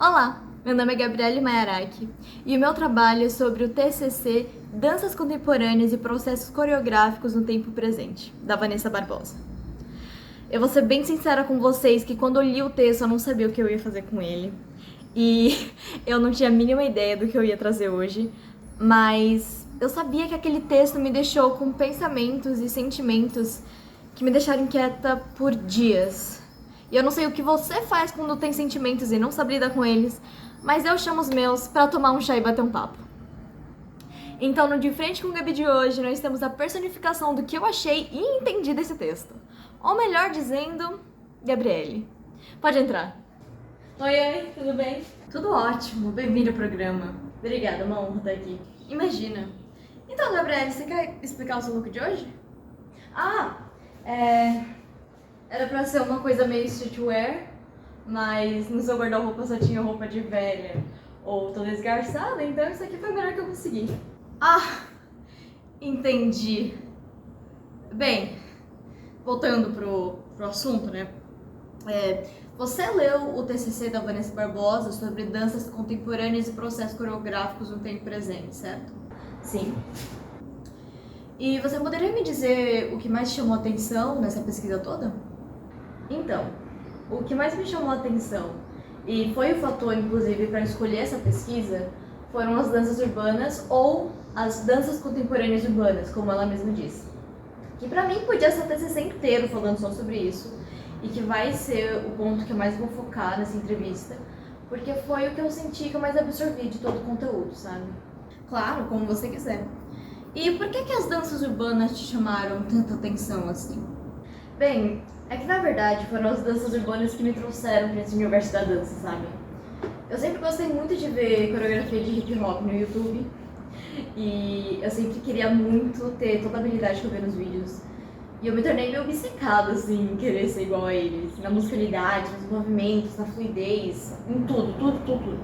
Olá, meu nome é Gabriele Maiaraki e o meu trabalho é sobre o TCC Danças Contemporâneas e Processos Coreográficos no Tempo Presente, da Vanessa Barbosa. Eu vou ser bem sincera com vocês que quando eu li o texto eu não sabia o que eu ia fazer com ele e eu não tinha a mínima ideia do que eu ia trazer hoje, mas eu sabia que aquele texto me deixou com pensamentos e sentimentos que me deixaram inquieta por dias. E eu não sei o que você faz quando tem sentimentos e não sabe lidar com eles, mas eu chamo os meus pra tomar um chá e bater um papo. Então, no De Frente com o Gabi de hoje, nós temos a personificação do que eu achei e entendi desse texto. Ou melhor dizendo, Gabriele. Pode entrar. Oi, tudo bem? Tudo ótimo, bem-vindo ao programa. Obrigada, uma honra estar aqui. Imagina. Então, Gabriele, você quer explicar o seu look de hoje? Era pra ser uma coisa meio streetwear, mas no seu guarda-roupa só tinha roupa de velha ou toda esgarçada, então isso aqui foi o melhor que eu consegui. Entendi. Bem, voltando pro assunto, né? Você leu o TCC da Vanessa Barbosa sobre danças contemporâneas e processos coreográficos no tempo presente, certo? Sim. E você poderia me dizer o que mais chamou a atenção nessa pesquisa toda? Então, o que mais me chamou a atenção, e foi o fator, inclusive, para escolher essa pesquisa, foram as danças urbanas ou as danças contemporâneas urbanas, como ela mesma disse. Que pra mim podia ser o TCC inteiro falando só sobre isso, e que vai ser o ponto que eu mais vou focar nessa entrevista, porque foi o que eu senti que eu mais absorvi de todo o conteúdo, sabe? Claro, como você quiser. E por que as danças urbanas te chamaram tanta atenção assim? Bem, é que na verdade foram as danças urbanas que me trouxeram para esse universo da dança, sabe? Eu sempre gostei muito de ver coreografia de hip hop no YouTube e eu sempre queria muito ter toda a habilidade que eu vejo nos vídeos. E eu me tornei meio obcecada, assim, em querer ser igual a eles, na musicalidade, nos movimentos, na fluidez, em tudo.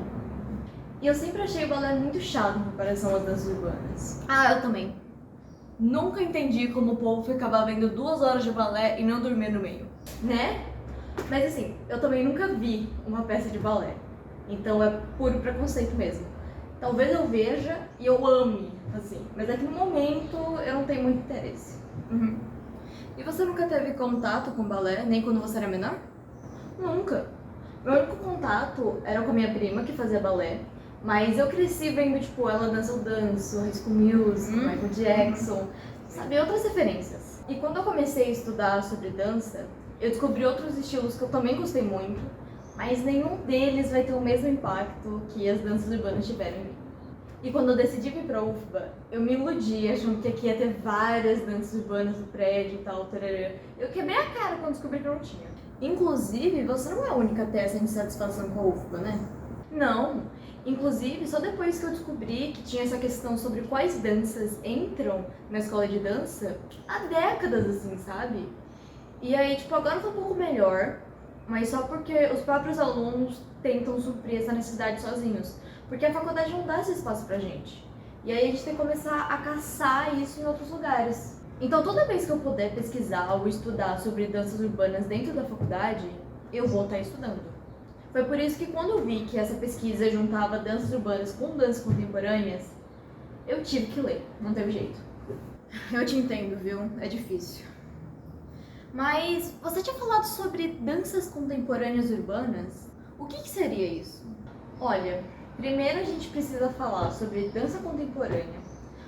E eu sempre achei o balé muito chato em comparação às danças urbanas. Eu também. Nunca entendi como o povo ficava vendo 2 horas de balé e não dormia no meio, né? Mas assim, eu também nunca vi uma peça de balé, então é puro preconceito mesmo. Talvez eu veja e eu ame, assim, mas é que no momento eu não tenho muito interesse. E você nunca teve contato com balé, nem quando você era menor? Nunca. Meu único contato era com a minha prima que fazia balé, mas eu cresci vendo, tipo, Ela Dança, Eu Danço, High School Musical, Michael Jackson, sabe, outras referências. E quando eu comecei a estudar sobre dança, eu descobri outros estilos que eu também gostei muito, mas nenhum deles vai ter o mesmo impacto que as danças urbanas tiveram em mim. E quando eu decidi vir pra UFBA, eu me iludi achando que aqui ia ter várias danças urbanas no prédio e tal, tarará. Eu quebrei a cara quando descobri que não tinha. Inclusive, você não é a única a ter essa insatisfação com a UFBA, né? Não. Inclusive, só depois que eu descobri que tinha essa questão sobre quais danças entram na escola de dança, há décadas, assim, sabe? E aí, tipo, agora tá um pouco melhor, mas só porque os próprios alunos tentam suprir essa necessidade sozinhos. Porque a faculdade não dá esse espaço pra gente. E aí a gente tem que começar a caçar isso em outros lugares. Então, toda vez que eu puder pesquisar ou estudar sobre danças urbanas dentro da faculdade, eu vou estar estudando. Foi por isso que quando eu vi que essa pesquisa juntava danças urbanas com danças contemporâneas, eu tive que ler, não teve jeito. Eu te entendo, viu? É difícil. Mas você tinha falado sobre danças contemporâneas urbanas? O que seria isso? Olha, primeiro a gente precisa falar sobre dança contemporânea,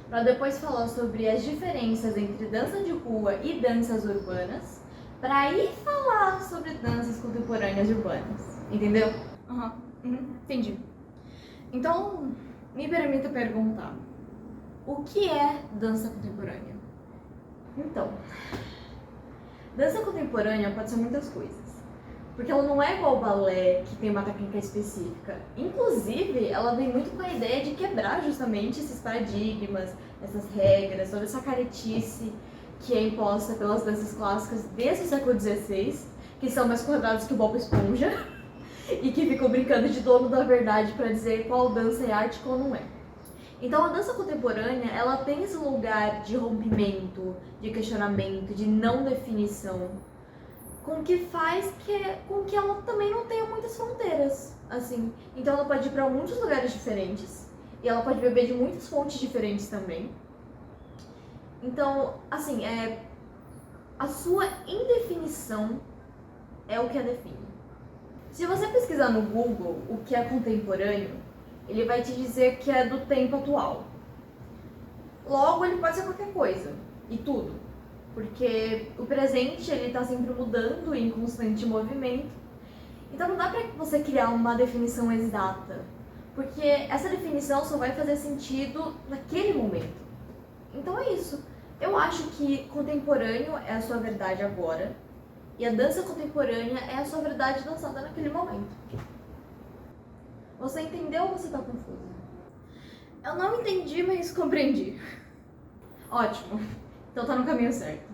para depois falar sobre as diferenças entre dança de rua e danças urbanas, para aí falar sobre danças contemporâneas urbanas. Entendeu? Entendi. Então, me permita perguntar, o que é dança contemporânea? Então, dança contemporânea pode ser muitas coisas, porque ela não é igual ao balé, que tem uma técnica específica. Inclusive, ela vem muito com a ideia de quebrar justamente esses paradigmas, essas regras, toda essa caretice que é imposta pelas danças clássicas desde o século XVI, que são mais quadrados que o Bob Esponja, e que ficam brincando de dono da verdade para dizer qual dança é arte e qual não é. Então a dança contemporânea, ela tem esse lugar de rompimento, de questionamento, de não definição, com que faz com que ela também não tenha muitas fronteiras, assim. Então ela pode ir para muitos lugares diferentes e ela pode beber de muitas fontes diferentes também. Então, assim, a sua indefinição é o que a define. Se você pesquisar no Google o que é contemporâneo, ele vai te dizer que é do tempo atual. Logo, ele pode ser qualquer coisa, e tudo. Porque o presente, ele tá sempre mudando, em constante movimento. Então não dá pra você criar uma definição exata, porque essa definição só vai fazer sentido naquele momento. Então é isso. Eu acho que contemporâneo é a sua verdade agora, e a dança contemporânea é a sua verdade dançada naquele momento. Você entendeu ou você tá confusa? Eu não entendi, mas compreendi. Ótimo. Então tá no caminho certo.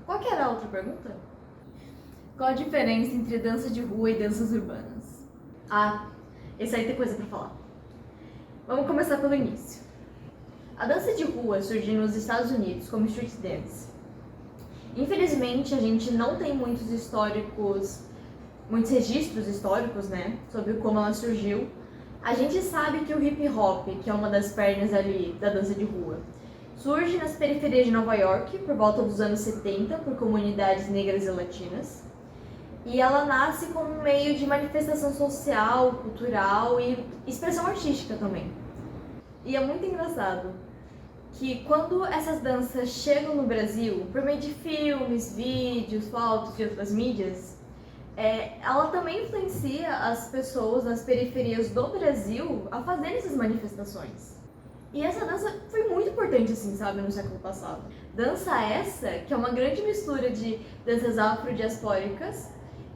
Qual que era a outra pergunta? Qual a diferença entre dança de rua e danças urbanas? Ah, esse aí tem coisa pra falar. Vamos começar pelo início. A dança de rua surgiu nos Estados Unidos como street dance. Infelizmente, a gente não tem muitos registros históricos, né, sobre como ela surgiu. A gente sabe que o hip hop, que é uma das pernas ali da dança de rua, surge nas periferias de Nova York por volta dos anos 70 por comunidades negras e latinas. E ela nasce como um meio de manifestação social, cultural e expressão artística também. E é muito engraçado que quando essas danças chegam no Brasil, por meio de filmes, vídeos, fotos e outras mídias, ela também influencia as pessoas nas periferias do Brasil a fazerem essas manifestações. E essa dança foi muito importante, assim, sabe, no século passado. Dança essa que é uma grande mistura de danças afrodiaspóricas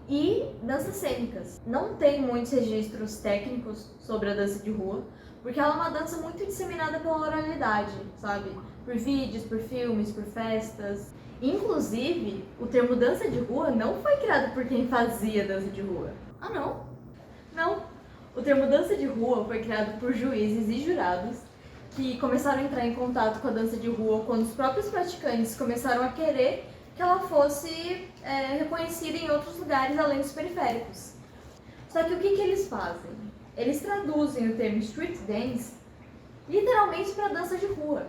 e danças cênicas. Não tem muitos registros técnicos sobre a dança de rua, porque ela é uma dança muito disseminada pela oralidade, sabe? Por vídeos, por filmes, por festas. Inclusive, o termo dança de rua não foi criado por quem fazia dança de rua. Ah, não? Não. O termo dança de rua foi criado por juízes e jurados que começaram a entrar em contato com a dança de rua quando os próprios praticantes começaram a querer que ela fosse reconhecida em outros lugares além dos periféricos. Só que o que eles fazem? Eles traduzem o termo street dance literalmente para dança de rua.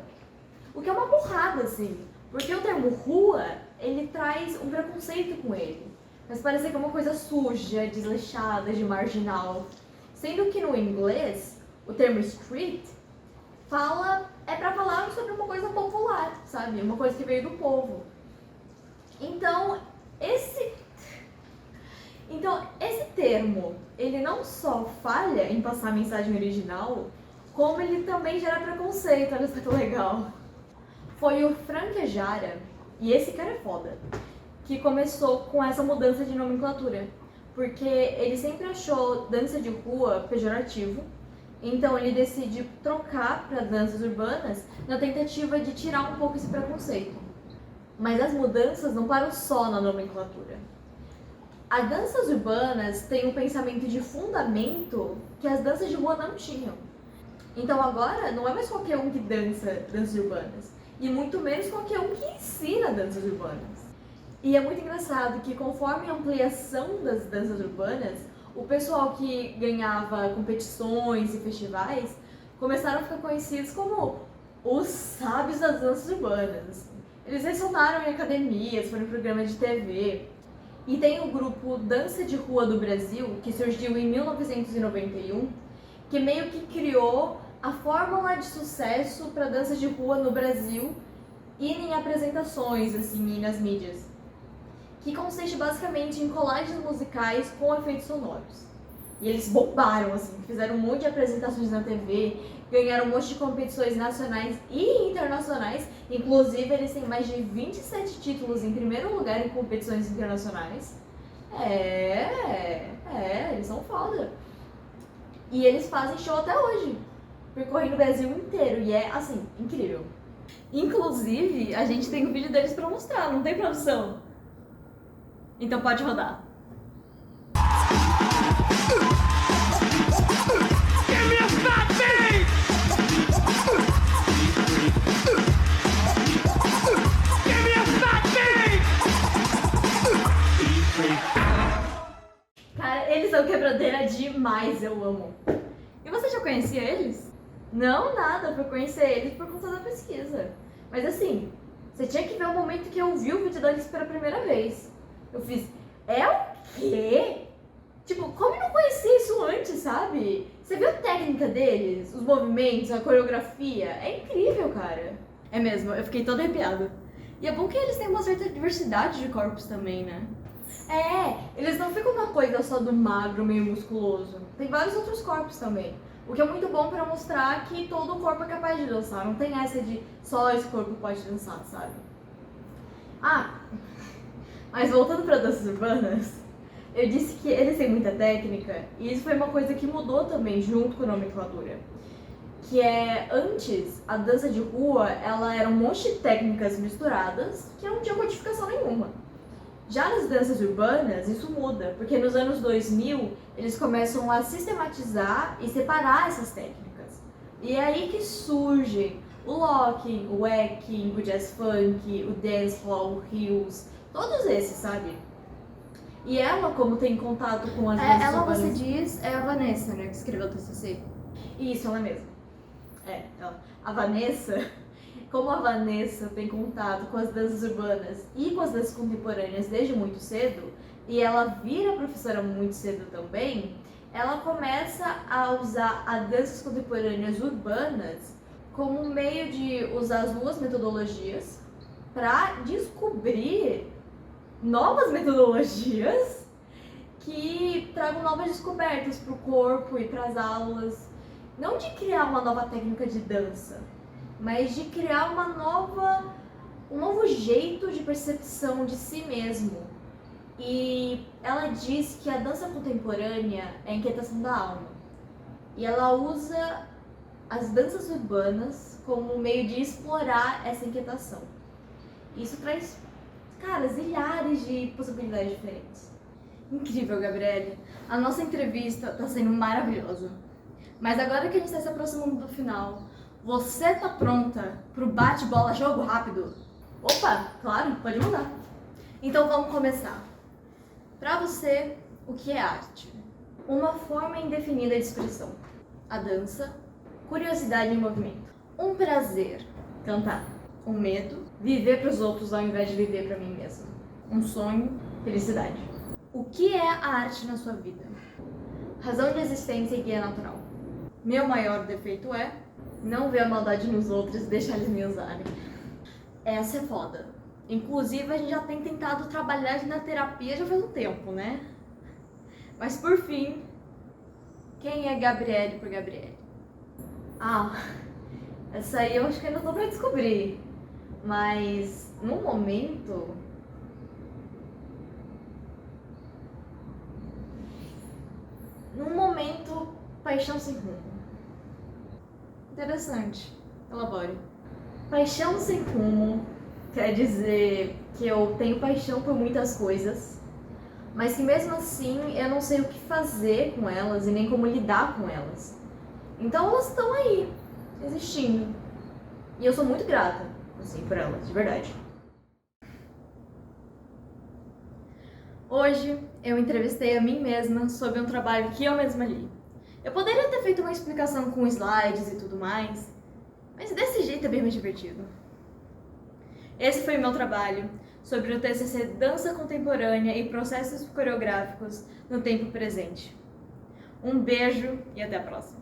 O que é uma burrada, assim, porque o termo rua, ele traz um preconceito com ele. Mas parece que é uma coisa suja, desleixada, de marginal. Sendo que no inglês, o termo street é para falar sobre uma coisa popular, sabe? Uma coisa que veio do povo. Então, esse termo, ele não só falha em passar a mensagem original, como ele também gera preconceito, olha só que legal. Foi o Frank Jara, e esse cara é foda, que começou com essa mudança de nomenclatura, porque ele sempre achou dança de rua pejorativo, então ele decidiu trocar para danças urbanas na tentativa de tirar um pouco esse preconceito. Mas as mudanças não param só na nomenclatura. As danças urbanas têm um pensamento de fundamento que as danças de rua não tinham. Então agora não é mais qualquer um que dança danças urbanas, e muito menos qualquer um que ensina danças urbanas. E é muito engraçado que conforme a ampliação das danças urbanas, o pessoal que ganhava competições e festivais começaram a ficar conhecidos como os sábios das danças urbanas. Eles ressonaram em academias, foram em programas de TV. E tem o grupo Dança de Rua do Brasil, que surgiu em 1991, que meio que criou a fórmula de sucesso para dança de rua no Brasil e em apresentações, assim, e nas mídias, que consiste basicamente em colagens musicais com efeitos sonoros. E eles bombaram, assim, fizeram um monte de apresentações na TV, ganharam um monte de competições nacionais e internacionais, inclusive eles têm mais de 27 títulos em primeiro lugar em competições internacionais. Eles são foda. E eles fazem show até hoje, percorrendo o Brasil inteiro, e é, assim, incrível. Inclusive, a gente tem um vídeo deles pra mostrar, não tem produção? Então pode rodar. demais, eu amo. E você já conhecia eles? Não, nada, eu fui conhecer eles por conta da pesquisa. Mas assim, você tinha que ver o momento que eu vi o vídeo deles pela primeira vez. Eu fiz, é o quê? Tipo, como eu não conhecia isso antes, sabe? Você viu a técnica deles, os movimentos, a coreografia? É incrível, cara. É mesmo, eu fiquei toda arrepiada. E é bom que eles têm uma certa diversidade de corpos também, né? Eles não ficam na coisa só do magro, meio musculoso. Tem vários outros corpos também. O que é muito bom pra mostrar que todo o corpo é capaz de dançar. Não tem essa de só esse corpo pode dançar, sabe? Ah, mas voltando pra danças urbanas, eu disse que eles têm muita técnica e isso foi uma coisa que mudou também junto com a nomenclatura. Que é, antes, a dança de rua, ela era um monte de técnicas misturadas que não tinha codificação nenhuma. Já nas danças urbanas, isso muda, porque nos anos 2000, eles começam a sistematizar e separar essas técnicas. E é aí que surgem o locking, o wacking, o jazz funk, o dancehall, o heels, todos esses, sabe? E ela, como tem contato com as danças Ela, urbanas... você diz, é a Vanessa, né, que escreveu o TCC. Isso, ela mesma. Ela. A Vanessa, como a Vanessa tem contato com as danças urbanas e com as danças contemporâneas desde muito cedo, e ela vira professora muito cedo também, ela começa a usar as danças contemporâneas urbanas como um meio de usar as duas metodologias para descobrir novas metodologias que tragam novas descobertas para o corpo e para as aulas. Não de criar uma nova técnica de dança, mas de criar um novo jeito de percepção de si mesmo. E ela diz que a dança contemporânea é a inquietação da alma. E ela usa as danças urbanas como um meio de explorar essa inquietação. Isso traz, cara, zilhares de possibilidades diferentes. Incrível, Gabriele. A nossa entrevista tá sendo maravilhosa. Mas agora que a gente está se aproximando do final, você tá pronta pro bate-bola jogo rápido? Opa, claro, pode mandar. Então vamos começar. Pra você, o que é arte? Uma forma indefinida de expressão. A dança. Curiosidade em movimento. Um prazer. Cantar. Um medo. Viver para os outros ao invés de viver para mim mesma. Um sonho. Felicidade. O que é a arte na sua vida? Razão de existência e guia natural. Meu maior defeito é... não ver a maldade nos outros e deixar eles me usarem. Essa é foda. Inclusive, a gente já tem tentado trabalhar na terapia já faz um tempo, né? Mas por fim, quem é Gabriele por Gabriele? Ah, essa aí eu acho que ainda tô pra descobrir. Mas, no momento... paixão sem rumo. Interessante. Elabore. Paixão sem rumo quer dizer que eu tenho paixão por muitas coisas, mas que mesmo assim eu não sei o que fazer com elas e nem como lidar com elas. Então elas estão aí, existindo. E eu sou muito grata, assim, por elas, de verdade. Hoje eu entrevistei a mim mesma sobre um trabalho que eu mesma li. Eu poderia ter feito uma explicação com slides e tudo mais, mas desse jeito é bem mais divertido. Esse foi o meu trabalho sobre o TCC Dança Contemporânea e Processos Coreográficos no Tempo Presente. Um beijo e até a próxima!